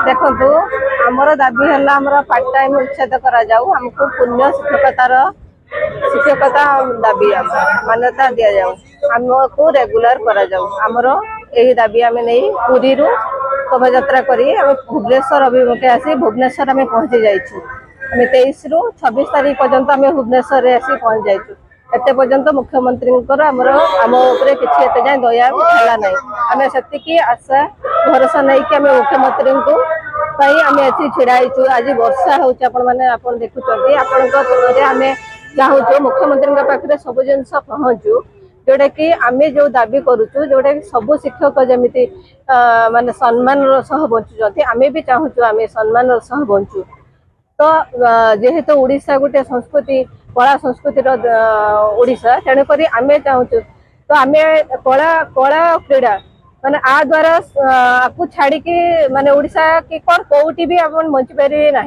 देखो आमर दाबी है आमर पार्ट टाइम उच्छेद करमको पुण्य शिक्षकता दाबी मान्यता दि जाऊ आमको रेगुलर करमर यही दाबी आम नहीं पुरी शोभा यात्रा करी भुवनेश्वर अभिमुखे आसी भुवनेश्वर आम पहुँची जाइछू। आम 23 रु 26 तारीख पर्यंत आम भुवनेश्वर आसी पहुँच जाइछू। एते पर्यंत मुख्यमंत्री आम उपरे किसी एते जाए दया है ना आम से आशा भरोसा नहीं कि आम मुख्यमंत्री को आम एथि छिड़ाईचु। आज वर्षा हो देखुं आम चाहूँ मुख्यमंत्री पाखे सब जिन पहुँचू जोटा कि आम जो दाबी करुचु जोटा कि सब शिक्षक जमी माने सम्मान सह बंचुं आम भी चाहूँ आम सम्मान सह बंचु। तो जेहेतु ओडिशा गोटे संस्कृति कला संस्कृतिर ओडिशा तेणुक आम चाहूँ तो आम कला कला क्रीड़ा माने आ द्वारा आपको छाड़ी माने ओडिशा कि कौन कौटी भी आप बंची पारे ना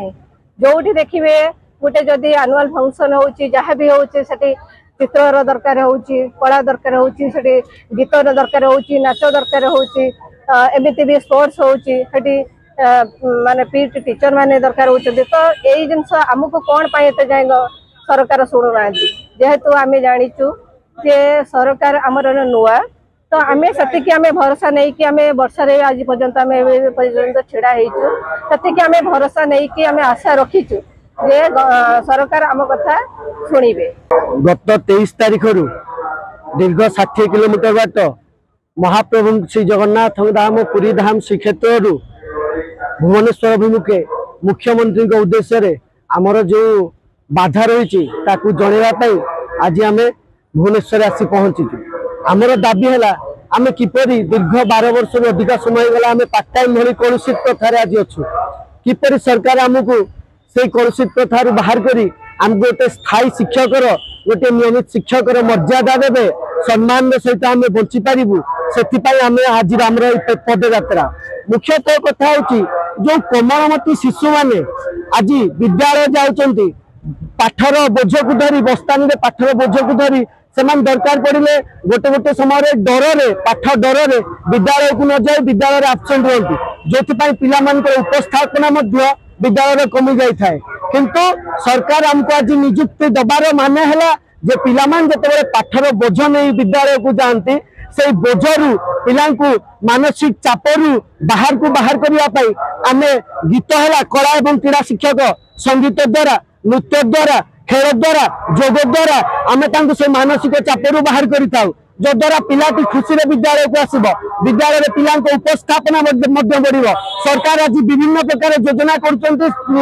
जोटी देखिए गोटे जदि आनुआल फंक्शन होची जहाँ भी होची सेठी चित्र दरकार होची कला दरकार होची सेठी गीत दरकार होची नाच दरकार होची एमती भी स्पोर्ट्स होची सेठी माने पीट टीचर माने दरकार होची। तो यही जिनस आमको कौन पाए एते जाए सरकार शुणुना जेहेतु आम जाचु जे सरकार आमर नुआ तो आम से आम भरोसा नहीं कि आम वर्षा आज पर्यंत आम पर्यंत छिड़ा होती आम भरोसा नहीं कि आम आशा रखीचु जे सरकार आम कथा शुणिबे। गत 23 तारीख रु दीर्घ 60 किलोमीटर बाट महाप्रभु श्री जगन्नाथ धाम पुरी धाम श्रीक्षेत्र भुवनेश्वर अभिमुखे मुख्यमंत्री उद्देश्य आमर जो बाधा रही जनवाई आज आम भुवनेश्वर आसी पहुंचीचु। आमर दाबी है आम किपरि दीर्घ 12 वर्ष अधिक समय गला आम पार्ट टाइम भली कलुषित प्रथार आज अच्छु किपरि सरकार आमको से कलुषित प्रथार बाहर करी आम गोटे स्थायी शिक्षकर गोटे नियमित शिक्षकर मर्यादा देवे सम्मान सहित आम बंची पारू से आम आज पदयात्रा मुख्यतः कथा हूँ जो कोमलमती शिशु माने आज विद्यालय जाऊँच पाठर बोझ को धरी बस्तानी पाठर बोझ को धरी से दरकार पड़े गोटे गोटे समय डर पाठ डर विद्यालय को न जाए विद्यालय आबसेंट रहती जो पिला उपस्थापना विद्यालय कमी जाए किंतु सरकार आमको आज निजुक्ति दबार माने है जे पिला जिते पाठर बोझ नहीं विद्यालय को जाती से बोझरू पिला मानसिक चापरू बाहर को बाहर करने आम गीत है कला एवं क्रीड़ा शिक्षक संगीत द्वारा नृत्य द्वारा खेल द्वारा जोग द्वारा आम से मानसिक चापरू बाहर कर जद्वारा पिलाटी खुशी विद्यालय को आसब विद्यालय पिला उपस्थापना बढ़ सरकार आज विभिन्न प्रकार योजना कर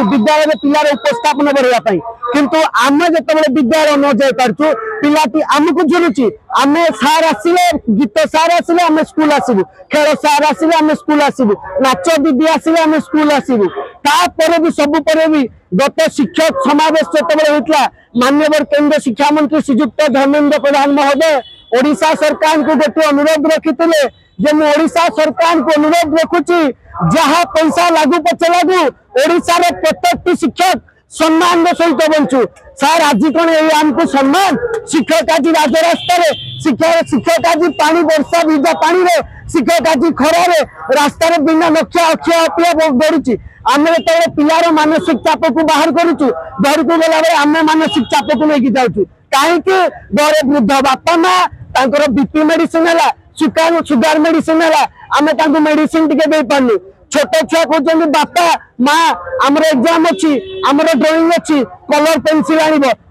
विद्यालय पिलार उपस्थापना बढ़ाई किंतु आम जो विद्यालय न जाई पार्छु पिलाटी आमको झुलुची आम सार आसिले गीत सार आसिले आम स्कूल आसबू खेल सार आसिले आम स्कूल आसबू नाच दीदी आसिले आम स्कूल आसबू तापर भी सबु पर भी गत शिक्षक समावेश जो होता माननीय केंद्र शिक्षा मंत्री श्रीजुक्त धर्मेंद्र प्रधान महोदय ओडिशा सरकार को गोटे अनुरोध रखिते जे ओडिशा सरकार को अनुरोध रखुची जहाँ पैसा लागू पचे लागू ओडिशा रे प्रत्येक शिक्षक सम्मान सहित बंचु सर आज कौन आमको सम्मान शिक्षक आज राजरास्ता शिक्षक आज पानी वर्षा भिजा पानी रे शिक्षक आज खरार रास्तार बिना नक्षा अक्षय अपिया बढ़ुची आम जो पिलार मानसिक चाप को बाहर करुचु घर को गला आम मानसिक चाप को लेकिन जाऊँ कहीं घर वृद्ध बापा माँ बीपी मेडिसिन है सुगार मेडिसिन है आम मेडिसिन टे दे पार्नु छोट छुआ कहते बापा माँ आमर एग्जाम अच्छी आमर ड्रॉइंग अच्छी कलर पेनसिल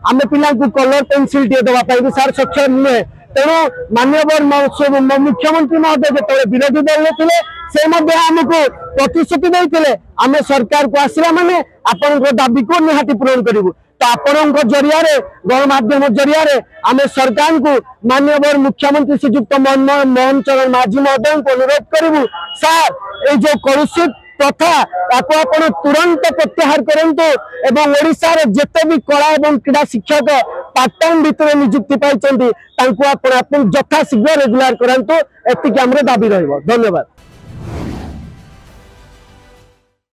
आम पिला कलर पेनसिल टे दवाई सार सक्षम नुहे तेणु माननीय मुख्यमंत्री महोदय जो विरोधी दल थे से आमको प्रतिश्रुति देते आम सरकार को आसला माने आपण दाबी को निहाती पूरण करूँ तो आपण जरिया गणमाध्यम जरिया आम सरकार को माननीय मुख्यमंत्री श्रीजुक्त मोहन चरण माझी महोदय को अनुरोध करूँ सार ये जो कलुषित प्रथा आपको आपण तुरंत प्रत्याहार करंतु एवं ओडिशा रे जेते भी कला एवं क्रीड़ा शिक्षक पार्ट टाइम भितर नियुक्ति पाइछन्ती तांको आपण यथा शीघ्र रेगुलर करंतु एतिक हमर दाबी रहइबो। धन्यवाद।